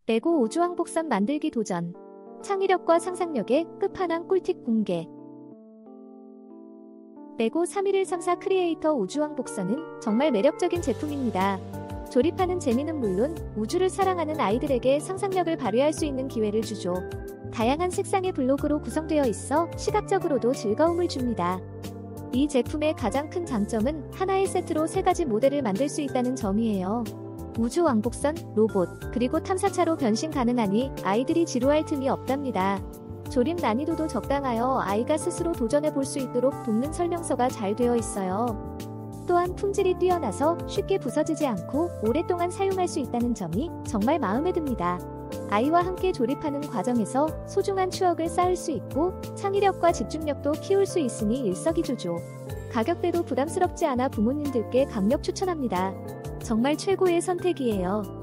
레고 우주왕복선 만들기 도전. 창의력과 상상력의 끝판왕 꿀팁 공개. 레고 3114 크리에이터 우주왕복선은 정말 매력적인 제품입니다. 조립하는 재미는 물론 우주를 사랑하는 아이들에게 상상력을 발휘할 수 있는 기회를 주죠. 다양한 색상의 블록으로 구성되어 있어 시각적으로도 즐거움을 줍니다. 이 제품의 가장 큰 장점은 하나의 세트로 3가지 모델을 만들 수 있다는 점이에요. 우주왕복선, 로봇, 그리고 탐사차로 변신 가능하니 아이들이 지루할 틈이 없답니다. 조립 난이도도 적당하여 아이가 스스로 도전해 볼 수 있도록 돕는 설명서가 잘 되어 있어요. 또한 품질이 뛰어나서 쉽게 부서지지 않고 오랫동안 사용할 수 있다는 점이 정말 마음에 듭니다. 아이와 함께 조립하는 과정에서 소중한 추억을 쌓을 수 있고 창의력과 집중력도 키울 수 있으니 일석이조죠. 가격대도 부담스럽지 않아 부모님들께 강력 추천합니다. 정말 최고의 선택이에요.